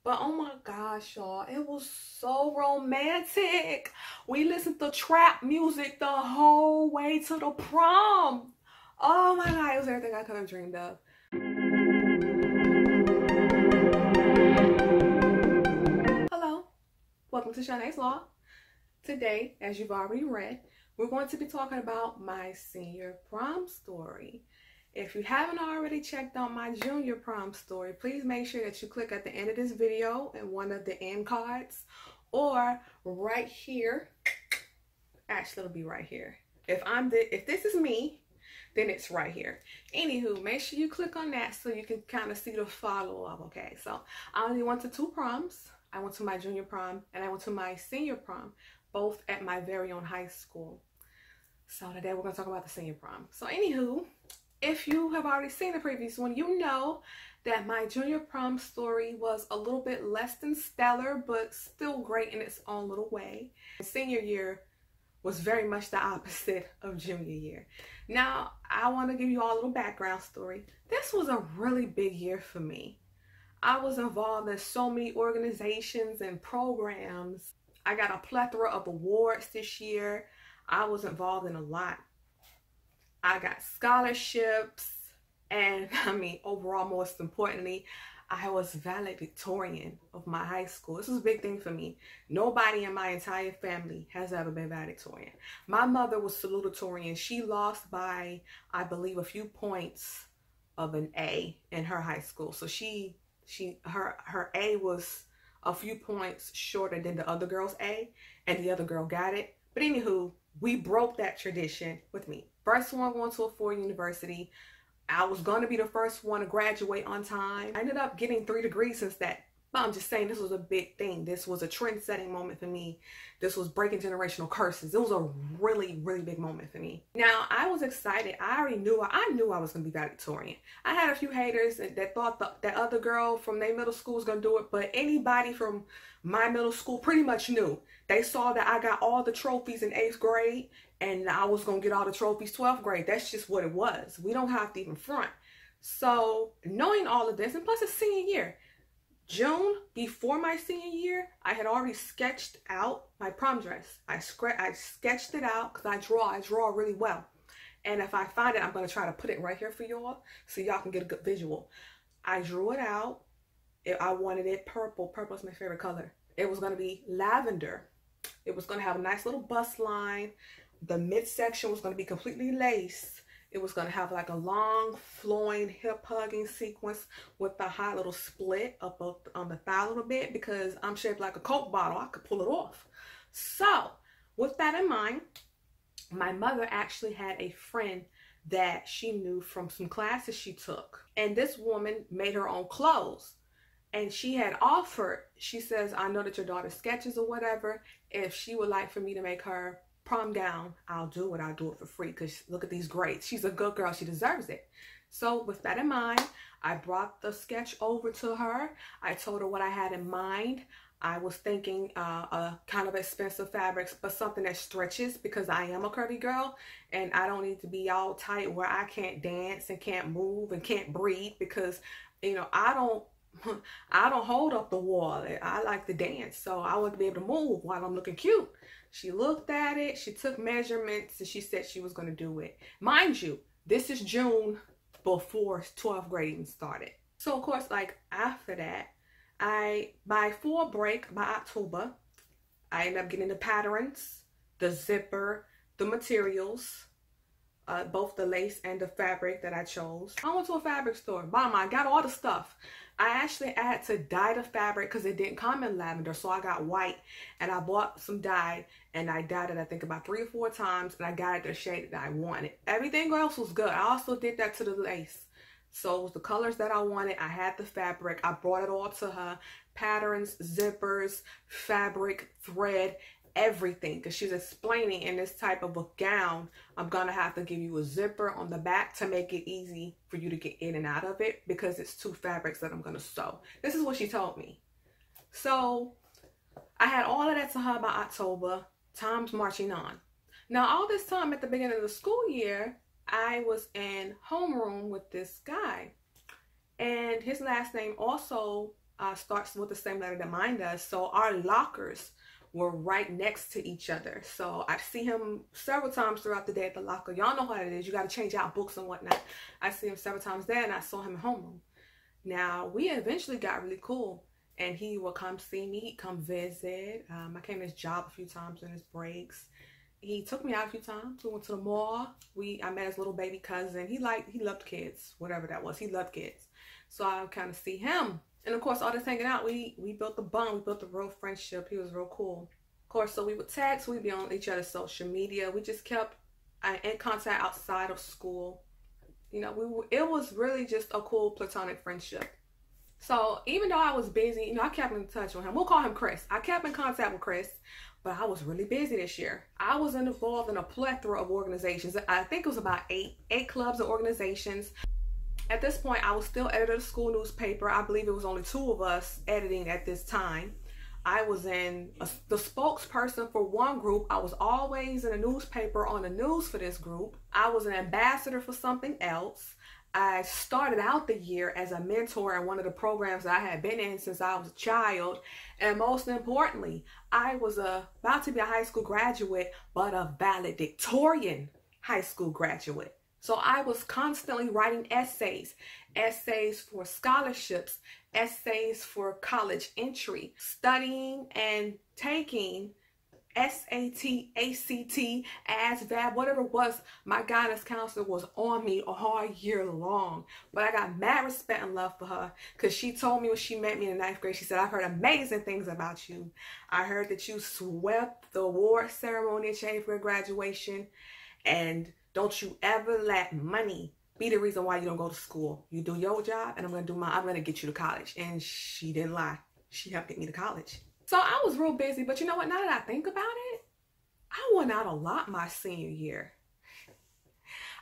But oh my gosh, y'all, it was so romantic. We listened to trap music the whole way to the prom. Oh my God, it was everything I could have dreamed of. Hello, welcome to Shonae's Law. Today, as you've already read, we're going to be talking about my senior prom story. If you haven't already checked out my junior prom story, please make sure that you click at the end of this video in one of the end cards, or right here. Actually, it'll be right here. If this is me, then it's right here. Anywho, make sure you click on that so you can kind of see the follow-up. Okay, so I only went to 2 proms. I went to my junior prom and I went to my senior prom, both at my very own high school. So today we're going to talk about the senior prom. So anywho, if you have already seen the previous one, you know that my junior prom story was a little bit less than stellar, but still great in its own little way. Senior year was very much the opposite of junior year. Now, I want to give you all a little background story. This was a really big year for me. I was involved in so many organizations and programs. I got a plethora of awards this year. I was involved in a lot. I got scholarships, and I mean, overall, most importantly, I was valedictorian of my high school. This was a big thing for me. Nobody in my entire family has ever been valedictorian. My mother was salutatorian. She lost by, I believe, a few points of an A in her high school. So her A was a few points shorter than the other girl's A, and the other girl got it. But anywho, we broke that tradition with me. First one going to a 4-year university. I was going to be the first one to graduate on time. I ended up getting 3 degrees since that. But I'm just saying, this was a big thing. This was a trend-setting moment for me. This was breaking generational curses. It was a really, really big moment for me. Now, I was excited. I knew I was going to be valedictorian. I had a few haters that thought that other girl from their middle school was going to do it. But anybody from my middle school pretty much knew. They saw that I got all the trophies in 8th grade, and I was going to get all the trophies 12th grade. That's just what it was. We don't have to even front. So, knowing all of this, and plus it's senior year, June, before my senior year, I had already sketched out my prom dress. I sketched it out because I draw really well. And if I find it, I'm going to try to put it right here for y'all so y'all can get a good visual. I drew it out. I wanted it purple. Purple is my favorite color. It was going to be lavender. It was going to have a nice little bust line. The midsection was going to be completely lace. It was going to have like a long, flowing, hip-hugging sequence with a high little split up on the thigh a little bit, because I'm shaped like a Coke bottle. I could pull it off. So, with that in mind, my mother actually had a friend that she knew from some classes she took. And this woman made her own clothes. And she had offered, she says, I know that your daughter sketches or whatever. If she would like for me to make her prom gown, I'll do it. I'll do it for free, because look at these grades. She's a good girl. She deserves it. So with that in mind, I brought the sketch over to her. I told her what I had in mind. I was thinking kind of expensive fabrics, but something that stretches, because I am a curvy girl and I don't need to be all tight where I can't dance and can't move and can't breathe, because, you know, I don't hold up the wall. I like to dance, so I want to be able to move while I'm looking cute. She looked at it, she took measurements, and she said she was going to do it. Mind you, this is June before 12th grade even started. So of course, like after that, by fall break, by October, I ended up getting the patterns, the zipper, the materials, both the lace and the fabric that I chose. I went to a fabric store. Mama, I got all the stuff. I actually had to dye the fabric because it didn't come in lavender, so I got white, and I bought some dye, and I dyed it, I think, about 3 or 4 times, and I got it the shade that I wanted. Everything else was good. I also did that to the lace. So it was the colors that I wanted. I had the fabric. I brought it all to her. Patterns, zippers, fabric, thread, everything, because she's explaining in this type of a gown, I'm gonna have to give you a zipper on the back to make it easy for you to get in and out of it, because it's 2 fabrics that I'm gonna sew. This is what she told me. So I had all of that to her by October. Time's marching on. Now all this time at the beginning of the school year, I was in homeroom with this guy, and his last name also starts with the same letter that mine does. So our lockers were right next to each other. So I see him several times throughout the day at the locker. Y'all know how it is. You got to change out books and whatnot. I see him several times there, and I saw him in homeroom. Now, we eventually got really cool, and he would come see me. He'd come visit. I came to his job a few times in his breaks. He took me out a few times. We went to the mall. I met his little baby cousin. He loved kids, whatever that was. He loved kids. So I would kind of see him. And of course, all this hanging out, we built a bond. We built a real friendship. He was real cool. Of course, so we would text. We'd be on each other's social media. We just kept in contact outside of school. You know, it was really just a cool platonic friendship. So even though I was busy, you know, I kept in touch with him. We'll call him Chris. I kept in contact with Chris, but I was really busy this year. I was involved in a plethora of organizations. I think it was about eight clubs and organizations. At this point, I was still editor of the school newspaper. I believe it was only 2 of us editing at this time. I was the spokesperson for one group. I was always in a newspaper on the news for this group. I was an ambassador for something else. I started out the year as a mentor in one of the programs that I had been in since I was a child. And most importantly, I was about to be a high school graduate, but a valedictorian high school graduate. So I was constantly writing essays for scholarships, essays for college entry, studying and taking SAT, ACT, ASVAB, whatever it was. My guidance counselor was on me all year long. But I got mad respect and love for her because she told me when she met me in the 9th grade, she said, "I've heard amazing things about you. I heard that you swept the award ceremony at your 8th grade graduation, and don't you ever let money be the reason why you don't go to school. You do your job, and I'm going to get you to college." And she didn't lie. She helped get me to college. So I was real busy, but you know what? Now that I think about it, I went out a lot my senior year.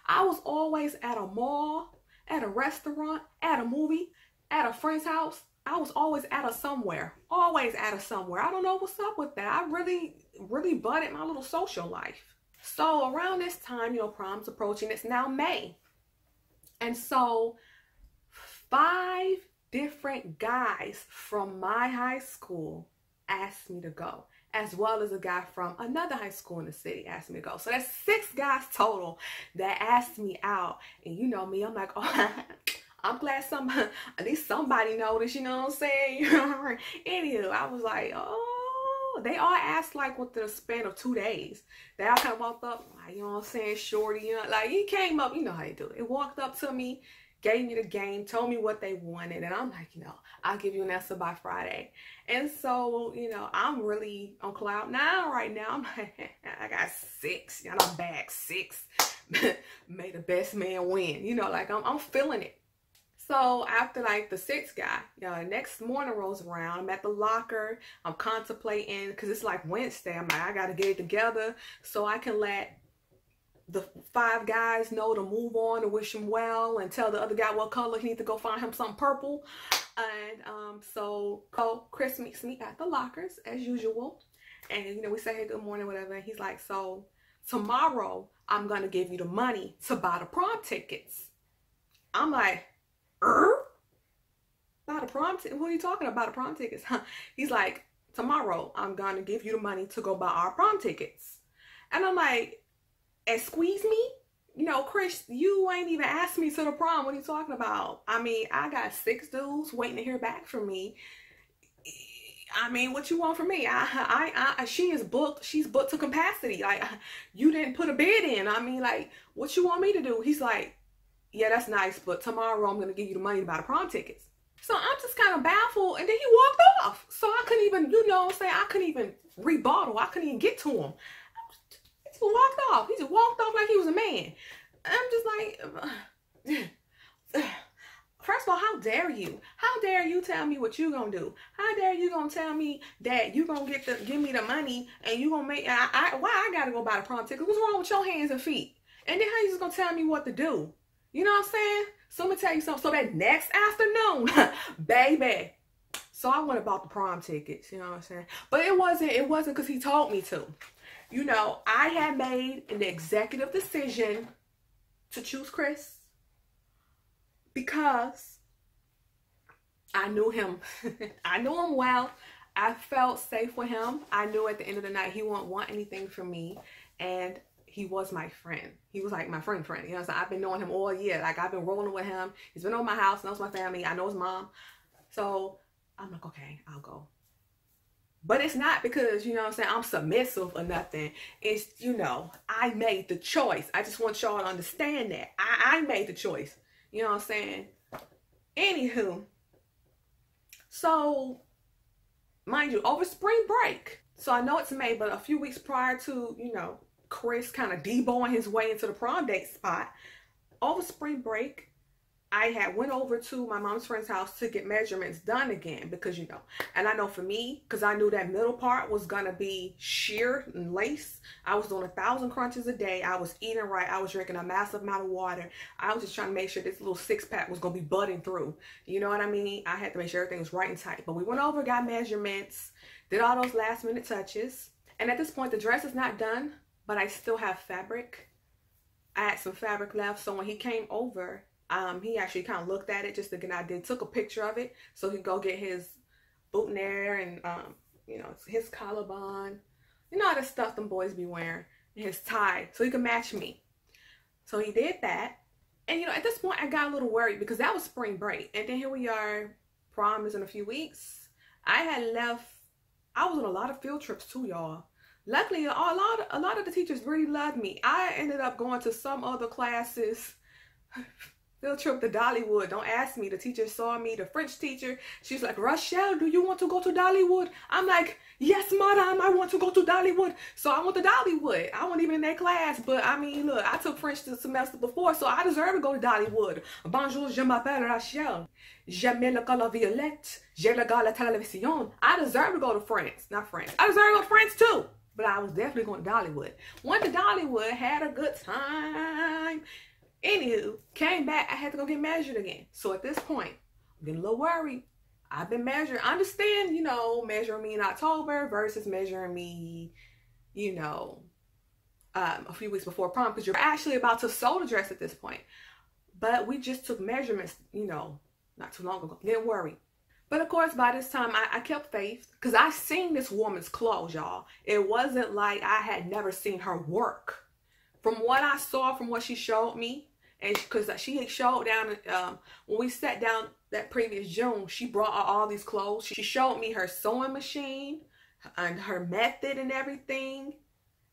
I was always at a mall, at a restaurant, at a movie, at a friend's house. I was always at a somewhere. Always at a somewhere. I don't know what's up with that. I really budded my little social life. So around this time, you know, prom's approaching. It's now May. And so 5 different guys from my high school asked me to go, as well as a guy from another high school in the city asked me to go. So that's 6 guys total that asked me out. And you know me, I'm like, oh, I'm glad at least somebody noticed, you know what I'm saying? Anywho, I was like, oh, they all asked like within a span of 2 days. They all kind of walked up, like, you know what I'm saying, shorty, you know, like he came up, you know how you do it. It walked up to me, gave me the game, told me what they wanted, and I'm like, you know, I'll give you an answer by Friday. And so, you know, I'm really on cloud 9 right now. I'm like, I got 6, and I'm back 6. May the best man win. You know, like I'm feeling it. So after like the 6th guy, you know, the next morning rolls around. I'm at the locker. I'm contemplating because it's like Wednesday. I'm like, I got to get it together so I can let the 5 guys know to move on and wish him well and tell the other guy what color he needs to go find him something purple. And so Chris meets me at the lockers as usual. And, you know, we say, hey, good morning, whatever. And he's like, so tomorrow I'm going to give you the money to buy the prom tickets. I'm like, buy the prom tickets? What are you talking about, the prom tickets? He's like, tomorrow I'm going to give you the money to go buy our prom tickets. And I'm like, excuse me? You know, Chris, you ain't even asked me to the prom. What are you talking about? I mean, I got 6 dudes waiting to hear back from me. I mean, what you want from me? She is booked. She's booked to capacity. Like, you didn't put a bid in. I mean, like, what you want me to do? He's like, yeah, that's nice, but tomorrow I'm going to give you the money to buy the prom tickets. So I'm just kind of baffled. And then he walked off. So I couldn't even, you know what I'm saying? I couldn't even rebuttal. I couldn't even get to him. He walked off. He just walked off like he was a man. I'm just like, first of all, how dare you? How dare you tell me what you gonna do? How dare you gonna tell me that you gonna give me the money and you gonna make, why I gotta go buy the prom ticket? What's wrong with your hands and feet? And then how you just gonna tell me what to do? You know what I'm saying? So I'm gonna tell you something. So that next afternoon, baby, so I went and bought the prom tickets, you know what I'm saying? But it wasn't because he told me to. You know, I had made an executive decision to choose Chris because I knew him. I knew him well. I felt safe with him. I knew at the end of the night he wouldn't want anything from me. And he was my friend. He was like my friend. You know what I'm saying? I've been knowing him all year. Like, I've been rolling with him. He's been over my house, knows my family. I know his mom. So I'm like, okay, I'll go. But it's not because, you know what I'm saying, I'm submissive or nothing. It's, you know, I made the choice. I just want y'all to understand that. I made the choice. You know what I'm saying? Anywho. So, mind you, over spring break. So I know it's May, but a few weeks prior to, you know, Chris kind of deboing his way into the prom date spot, over spring break, I had went over to my mom's friend's house to get measurements done again because, you know, and I know for me, because I knew that middle part was going to be sheer and lace. I was doing 1,000 crunches a day. I was eating right. I was drinking a massive amount of water. I was just trying to make sure this little six-pack was going to be budding through. You know what I mean? I had to make sure everything was right and tight. But we went over, got measurements, did all those last-minute touches. And at this point, the dress is not done, but I still have fabric. I had some fabric left, so when he came over, he actually kind of looked at it just to get an idea, took a picture of it so he could go get his boutonniere and, you know, his collarbone. You know how the stuff them boys be wearing, and his tie, so he could match me. So he did that. And, you know, at this point, I got a little worried because that was spring break. And then here we are, prom is in a few weeks. I had left, I was on a lot of field trips too, y'all. Luckily, a lot of the teachers really loved me. I ended up going to some other classes. Field trip to Dollywood. Don't ask me. The teacher saw me. The French teacher, she's like, Rochelle, do you want to go to Dollywood? I'm like, yes, madam, I want to go to Dollywood. So I went to Dollywood. I wasn't even in that class, but I mean, look, I took French the semester before, so I deserve to go to Dollywood. Bonjour, je m'appelle Rachel. J'aime le color violette. Je regarde la télévision. I deserve to go to France. Not France. I deserve to go to France too. But I was definitely going to Dollywood. Went to Dollywood, had a good time. Anywho, came back, I had to go get measured again. So at this point, I'm getting a little worried. I've been measured. I understand, you know, measuring me in October versus measuring me, you know, a few weeks before prom, because you're actually about to sew the dress at this point. But we just took measurements, you know, not too long ago. Didn't worry. But of course, by this time, I kept faith because I seen this woman's clothes, y'all. It wasn't like I had never seen her work. From what I saw, from what she showed me, and because she had showed down, when we sat down that previous June, she brought all these clothes. She showed me her sewing machine and her method and everything.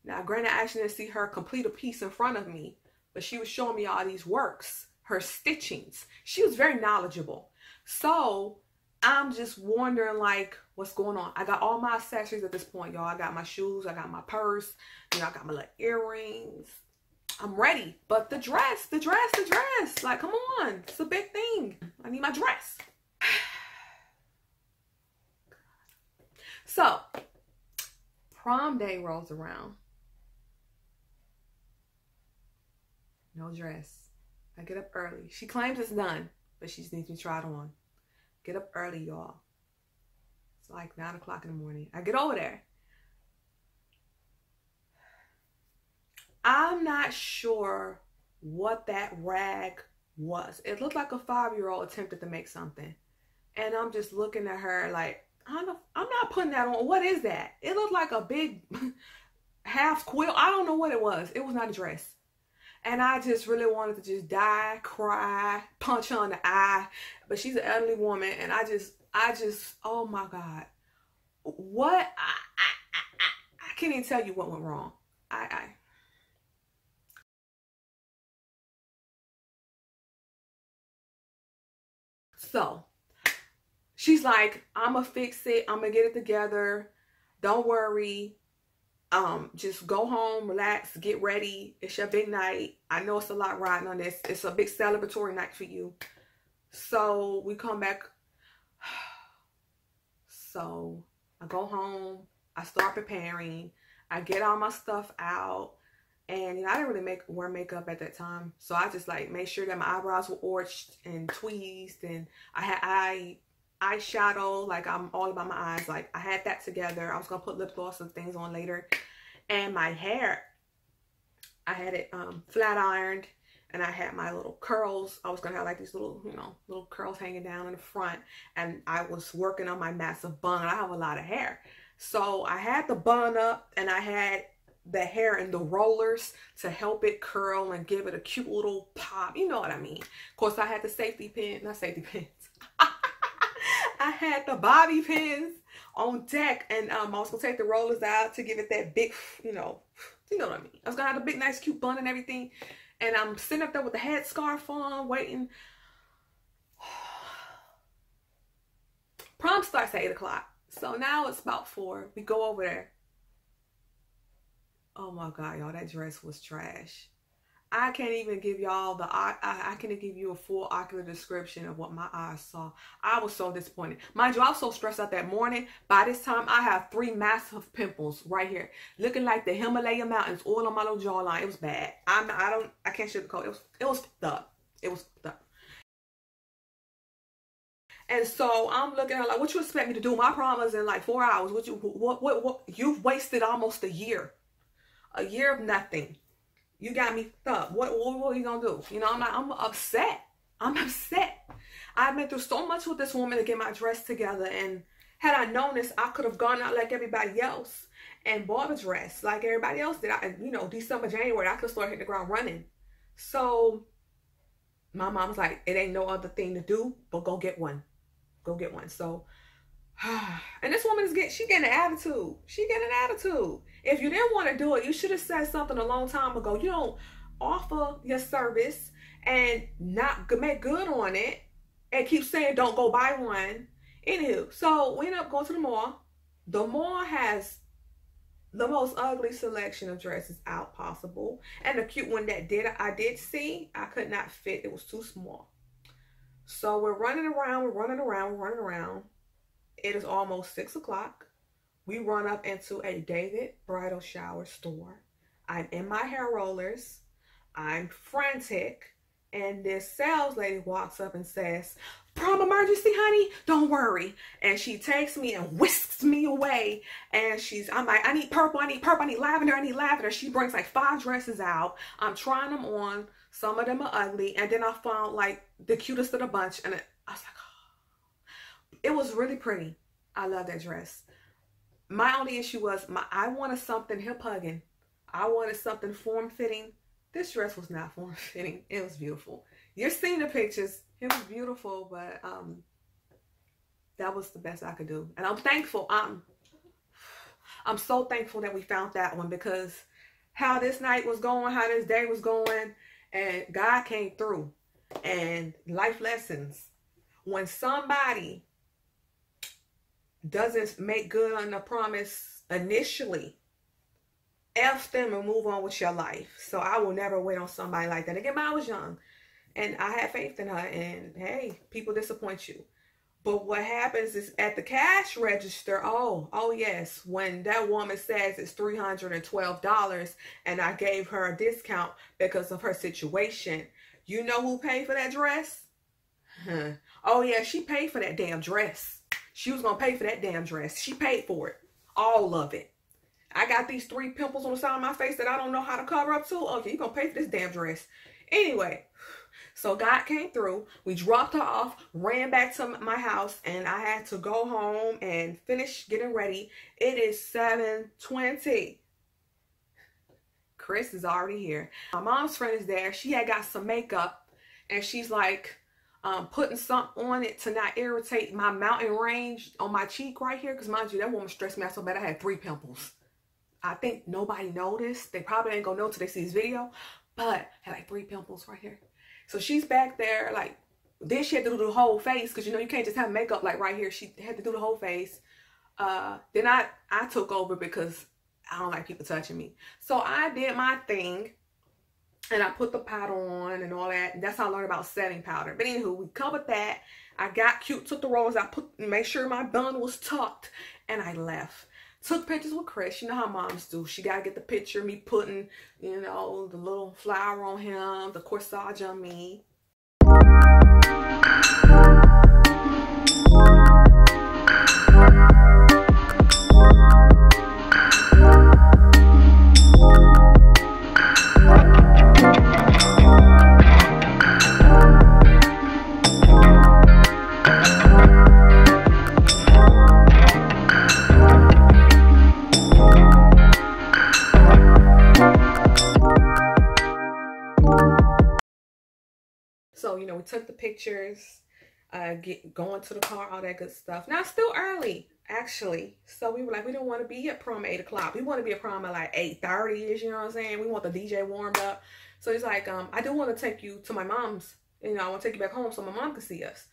Now, granted, I actually didn't see her complete a piece in front of me, but she was showing me all these works, her stitchings. She was very knowledgeable. So I'm just wondering, like, what's going on? I got all my accessories at this point, y'all. I got my shoes, I got my purse, you know, I got my little earrings. I'm ready. But the dress, like, come on. It's a big thing. I need my dress. So, prom day rolls around. No dress. I get up early. She claims it's done, but she just needs me to try it on. Get up early, y'all. It's like 9 o'clock in the morning. I get over there. I'm not sure what that rag was. It looked like a 5-year-old attempted to make something. And I'm just looking at her like, I'm not putting that on. What is that? It looked like a big half quilt. I don't know what it was. It was not a dress. And I just really wanted to just die, cry, punch her in the eye. But she's an elderly woman. And I just, oh my God. What? I can't even tell you what went wrong. So she's like, I'm gonna fix it. I'm gonna get it together. Don't worry. Just go home, relax, get ready. It's your big night. I know it's a lot riding on this. It's a big celebratory night for you. So we come back. So I go home. I start preparing. I get all my stuff out. And, you know, I didn't really wear makeup at that time. So I just, like, made sure that my eyebrows were arched and tweezed. And I had eyeshadow. Like, I'm all about my eyes. Like, I had that together. I was going to put lip gloss and things on later. And my hair, I had it flat ironed. and I had my little curls. I was gonna have like these little, you know, little curls hanging down in the front, and I was working on my massive bun. I have a lot of hair, so I had the bun up, and I had the hair in the rollers to help it curl and give it a cute little pop. You know what I mean? Of course, I had the safety pin, not safety pins. I had the bobby pins on deck, and I was gonna take the rollers out to give it that big, you know what I mean. I was gonna have a big, nice, cute bun and everything, and I'm sitting up there with the headscarf on, waiting. Prom starts at 8 o'clock, so now it's about 4. We go over there. Oh my God, y'all, that dress was trash. I can't even give y'all I can't give you a full ocular description of what my eyes saw. I was so disappointed. Mind you, I was so stressed out that morning. By this time, I have 3 massive pimples right here, looking like the Himalaya mountains all on my little jawline. It was bad. I can't sugarcoat. It was fucked up. It was fucked up. And so I'm looking at her like, what you expect me to do? My prom is in like 4 hours. What you've wasted almost a year. A year of nothing. You got me up. What are you gonna do? You know, I'm upset. I'm upset. I've been through so much with this woman to get my dress together, and had I known this, I could have gone out like everybody else and bought a dress like everybody else did. You know, December, January, I could start hitting the ground running. So my mom was like, it ain't no other thing to do but go get one. Go get one. So and this woman she getting an attitude. She getting an attitude. If you didn't want to do it, you should have said something a long time ago. You don't offer your service and not make good on it and keep saying don't go buy one. Anywho, so we ended up going to the mall. The mall has the most ugly selection of dresses out possible, and the cute one that I did see, I could not fit. It was too small. So we're running around. It is almost 6 o'clock. We run up into a David bridal shower store. I'm in my hair rollers. I'm frantic. And this sales lady walks up and says, prom emergency, honey, don't worry. And she takes me and whisks me away. And I'm like, I need purple, I need lavender, I need lavender. She brings like 5 dresses out. I'm trying them on. Some of them are ugly. And then I found like the cutest of the bunch. And I was like, oh. It was really pretty. I love that dress. My only issue was I wanted something hip hugging. I wanted something form fitting. This dress was not form fitting. It was beautiful. You're seeing the pictures. It was beautiful, but that was the best I could do. And I'm thankful. I'm so thankful that we found that one, because how this night was going, how this day was going, and God came through. And life lessons. When somebody doesn't make good on the promise initially, F them and move on with your life. So I will never wait on somebody like that. Again, I was young and I had faith in her, and hey, people disappoint you. But what happens is at the cash register, oh yes, when that woman says it's $312 and I gave her a discount because of her situation, you know who paid for that dress? Oh yeah, she paid for that damn dress. She was going to pay for that damn dress. She paid for it. All of it. I got these 3 pimples on the side of my face that I don't know how to cover up to. Okay, you're going to pay for this damn dress. Anyway, so God came through. We dropped her off, ran back to my house, and I had to go home and finish getting ready. It is 7:20. Chris is already here. My mom's friend is there. She had got some makeup, and she's like, putting something on it to not irritate my mountain range on my cheek right here. Because mind you, that woman stressed me out so bad. I had 3 pimples. I think nobody noticed. They probably ain't gonna know till they see this video. But I had like 3 pimples right here. So she's back there like, then she had to do the whole face. Because you know, you can't just have makeup like right here. She had to do the whole face. Then I took over because I don't like people touching me. So I did my thing. And I put the powder on and all that. And that's how I learned about setting powder. But anywho, we covered that. I got cute, took the rollers out, made sure my bun was tucked, and I left. Took pictures with Chris. You know how moms do. She got to get the picture of me putting, you know, the little flower on him, the corsage on me. we took the pictures, going to the car, all that good stuff. Now, it's still early, actually. So we were like, we don't want to be at prom at 8 o'clock. We want to be at prom at like 8:30-ish, you know what I'm saying? We want the DJ warmed up. So he's like, I do want to take you to my mom's. You know, I want to take you back home so my mom can see us.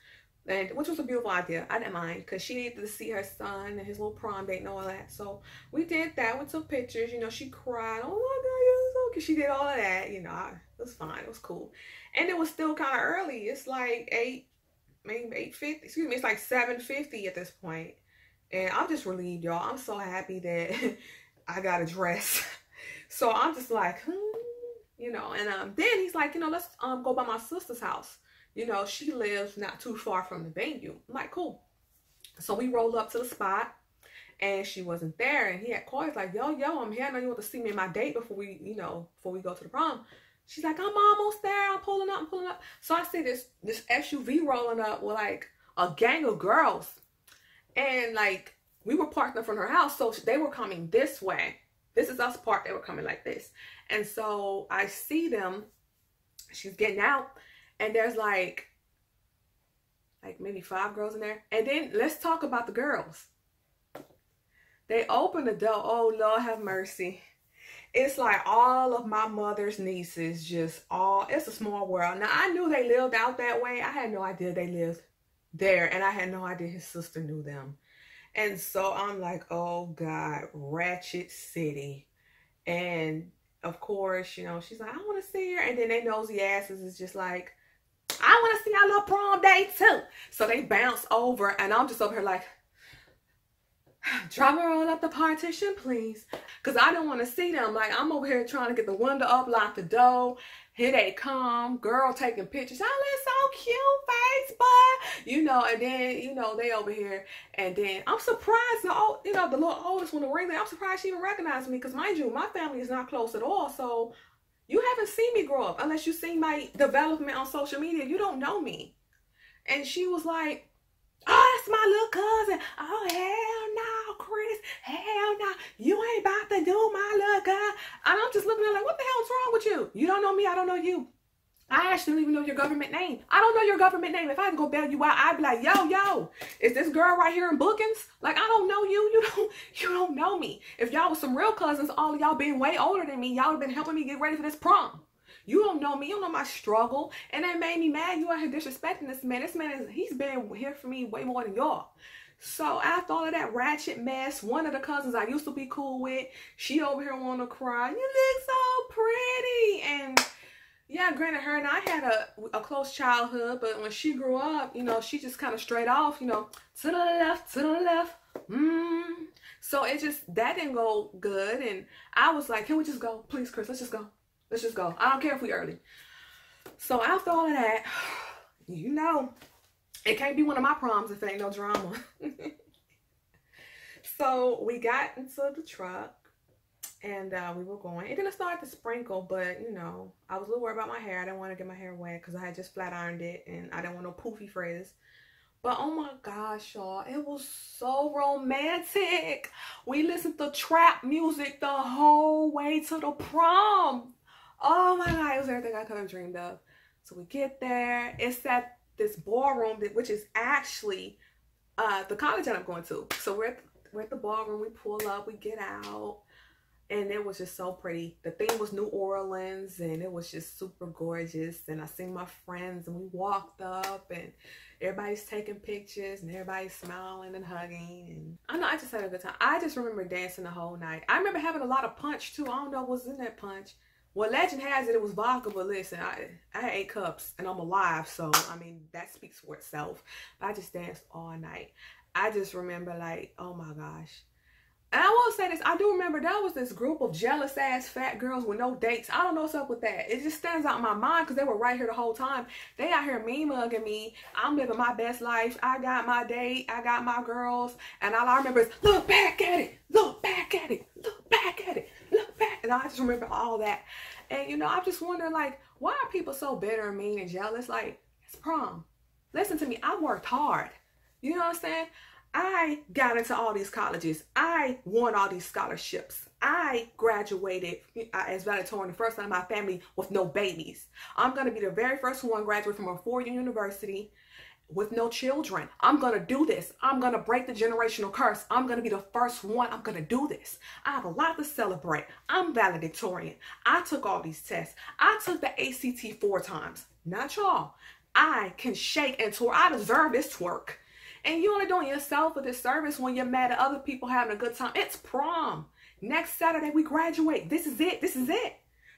And which was a beautiful idea. I didn't mind because she needed to see her son and his little prom date and all that. So we did that. We took pictures. You know, she cried. Oh my God, you're so cute. She did all of that. You know, it was fine. It was cool. And it was still kind of early. It's like 8, maybe 8:50. Excuse me. It's like 7:50 at this point. And I'm just relieved, y'all. I'm so happy that I got a dress. So I'm just like, you know. And then he's like, you know, let's go by my sister's house. You know, she lives not too far from the venue. I'm like, cool. So we rolled up to the spot and she wasn't there. And he had called. He's like, yo, I'm here. I know you want to see me in my date before we, you know, before we go to the prom. She's like, I'm almost there. I'm pulling up. So I see this SUV rolling up with like a gang of girls. And like, we were parked in front of her house. So they were coming this way. This is us parked. They were coming like this. And so I see them. She's getting out. And there's like maybe 5 girls in there. And then let's talk about the girls. They open the door. Oh, Lord have mercy. It's like all of my mother's nieces, it's a small world. Now, I knew they lived out that way. I had no idea they lived there. And I had no idea his sister knew them. And so I'm like, oh, God, Ratchet City. And, of course, you know, she's like, I want to see her. And then they nosy asses is just like, I want to see our little prom day too. So they bounce over and I'm just over here like, drop her all up the partition, please. Because I don't want to see them. Like, I'm over here trying to get the window up, lock the door. Here they come. Girl taking pictures. Oh, that's so cute, Facebook. You know, and then, you know, they over here. And then I'm surprised, you know, the little oldest one, the ring, I'm surprised she even recognized me. Because mind you, my family is not close at all. So you haven't seen me grow up unless you've seen my development on social media. You don't know me. And she was like, oh, that's my little cousin. Oh, hell no, Chris. Hell no. You ain't about to do my little girl. And I'm just looking at her like, what the hell's wrong with you? You don't know me. I don't know you. I actually don't even know your government name. I don't know your government name. If I had to go bail you out, I'd be like, yo, is this girl right here in bookings? Like, I don't know you. You don't know me. If y'all was some real cousins, all of y'all being way older than me, y'all have been helping me get ready for this prom. You don't know me. You don't know my struggle. And that made me mad. You out here disrespecting this man. This man, he's been here for me way more than y'all. So after all of that ratchet mess, one of the cousins I used to be cool with, she over here want to cry. You look so pretty. And yeah, granted, her and I had a close childhood, but when she grew up, you know, she just kind of straight off, you know, to the left. So it just, that didn't go good. And I was like, can we just go? Please, Chris, let's just go. Let's just go. I don't care if we early. So after all of that, you know, it can't be one of my proms if it ain't no drama. So we got into the truck and we were going. It didn't start to sprinkle, but, you know, I was a little worried about my hair. I didn't want to get my hair wet because I had just flat ironed it and I didn't want no poofy frizz. But oh my gosh, y'all, it was so romantic. We listened to trap music the whole way to the prom. Oh my God, it was everything I could have dreamed of. So we get there. It's at this ballroom, which is actually the college that I'm going to. So we're at the ballroom. We pull up, we get out. And it was just so pretty. The theme was New Orleans, and it was just super gorgeous. And I seen my friends, and we walked up, and everybody's taking pictures, and everybody's smiling and hugging. And I know I just had a good time. I just remember dancing the whole night. I remember having a lot of punch, too. I don't know what was in that punch. Well, legend has it was vodka, but listen, I had 8 cups, and I'm alive. So, I mean, that speaks for itself. But I just danced all night. I just remember, like, oh, my gosh. And I will say this, I do remember there was this group of jealous ass fat girls with no dates. I don't know what's up with that. It just stands out in my mind because they were right here the whole time. They out here mean mugging me. I'm living my best life. I got my date. I got my girls. And all I remember is look back at it. Look back at it. Look back at it. Look back. And I just remember all that. And you know, I'm just wondering, like, why are people so bitter and mean and jealous? Like, it's prom. Listen to me. I worked hard. You know what I'm saying? I got into all these colleges. I won all these scholarships. I graduated as valedictorian, the first time in my family with no babies. I'm going to be the very first one graduate from a four-year university with no children. I'm going to do this. I'm going to break the generational curse. I'm going to be the first one. I'm going to do this. I have a lot to celebrate. I'm valedictorian. I took all these tests. I took the ACT 4 times. Not y'all. I can shake and twerk. I deserve this twerk. And you're only doing yourself a disservice when you're mad at other people having a good time. It's prom. Next Saturday, we graduate. This is it. This is it.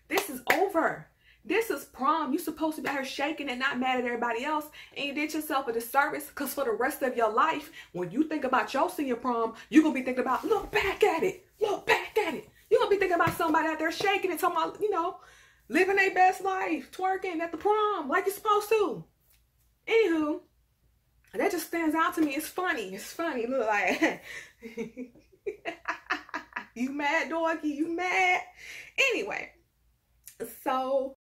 This is over. This is prom. You're supposed to be out here shaking and not mad at everybody else. And you did yourself a disservice because for the rest of your life, when you think about your senior prom, you're going to be thinking about, look back at it. Look back at it. You're going to be thinking about somebody out there shaking and talking about, you know, living their best life, twerking at the prom like you're supposed to. Anywho, that just stands out to me. It's funny. It's funny. Look like, you mad, doggy? You mad? Anyway, so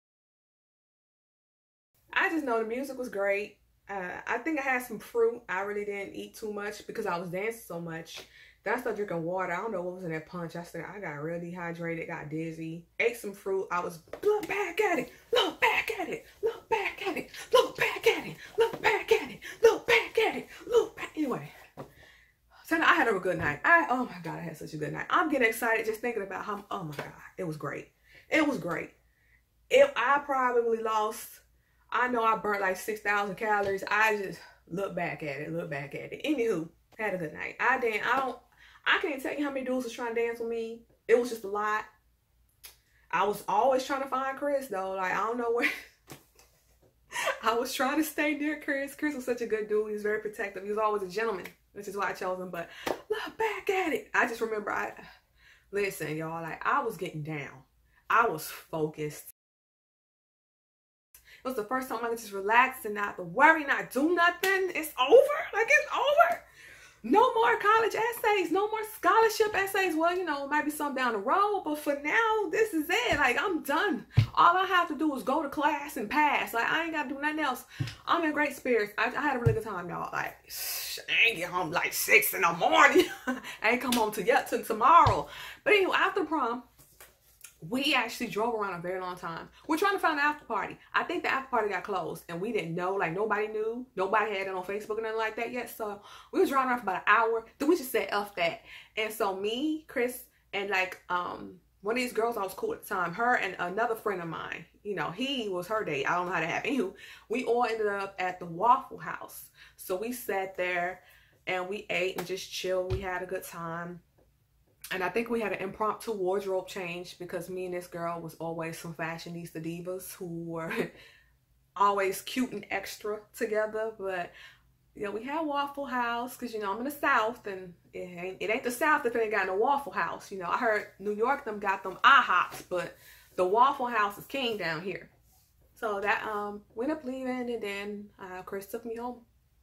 I just know the music was great. I think I had some fruit. I really didn't eat too much because I was dancing so much. Then I started drinking water. I don't know what was in that punch. I got real dehydrated, got dizzy, ate some fruit. I was, look back at it, look back at it, look back at it, look back at it, look back at it, look back at it, look back. Anyway, so I had a good night. Oh my God, I had such a good night. I'm getting excited just thinking about how, oh my God, it was great. It was great. I probably lost, I know I burnt like 6,000 calories. I just look back at it, look back at it. Anywho, had a good night. I can't tell you how many dudes was trying to dance with me. It was just a lot. I was always trying to find Chris though. Like, I don't know where. I was trying to stay near Chris. Chris was such a good dude. He was very protective. He was always a gentleman, which is why I chose him. But look back at it. I just remember, listen, y'all, like I was getting down. I was focused. It was the first time I could just relax and not have to worry, not do nothing. It's over. Like, it's over. No more college essays. No more scholarship essays. Well, you know, it might be some down the road, but for now, this is it. Like, I'm done. All I have to do is go to class and pass. Like, I ain't got to do nothing else. I'm in great spirits. I had a really good time, y'all. Like, I ain't get home like 6 in the morning. I ain't come home till tomorrow. But anyway, after prom, we actually drove around a very long time. We're trying to find an after party. I think the after party got closed and we didn't know. Like, nobody knew. Nobody had it on Facebook or nothing like that yet. So we was driving around for about an hour. Then we just said F that. And so me, Chris, and like one of these girls I was cool at the time, her and another friend of mine, you know, he was her date. I don't know how that happened. Anywho, we all ended up at the Waffle House. So we sat there and we ate and just chilled. We had a good time. And I think we had an impromptu wardrobe change because me and this girl was always some fashionista divas who were always cute and extra together. But, you know, we had Waffle House because, you know, I'm in the South and it ain't the South if it ain't got no Waffle House. You know, I heard New York them got them IHOPs, but the Waffle House is king down here. So that, we ended up leaving and then Chris took me home.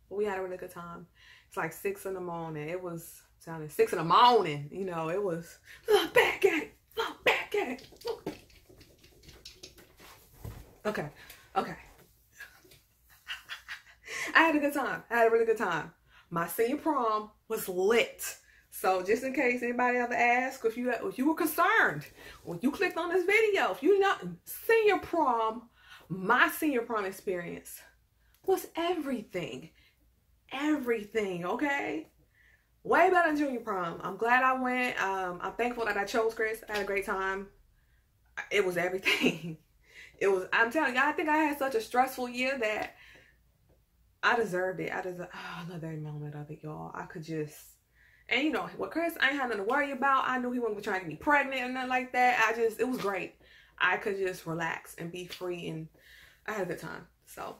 But we had a really good time. It's like 6 in the morning. It was sounding 6 in the morning, you know, it was, look back at it, look back at it. Look. Okay. I had a good time. I had a really good time. My senior prom was lit. So just in case anybody ever asked, if you were concerned, when you clicked on this video, if you know, senior prom, my senior prom experience was everything. Everything, okay? Way better than junior prom. I'm glad I went. I'm thankful that I chose Chris. I had a great time. It was everything. It was, I'm telling you, I think I had such a stressful year that I deserved it. I love every moment of it, y'all. I could just, and you know, with Chris, I ain't had nothing to worry about. I knew he wasn't trying to get me pregnant or nothing like that. It was great. I could just relax and be free, and I had a good time. So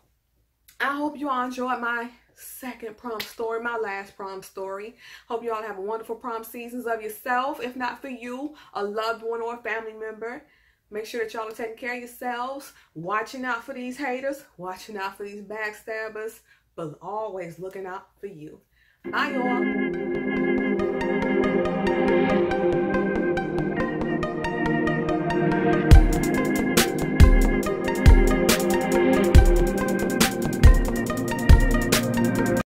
I hope you all enjoyed my second prom story, my last prom story. Hope you all have a wonderful prom seasons of yourself. If not for you, a loved one or a family member. Make sure that y'all are taking care of yourselves, watching out for these haters, watching out for these backstabbers, but always looking out for you. Bye, y'all.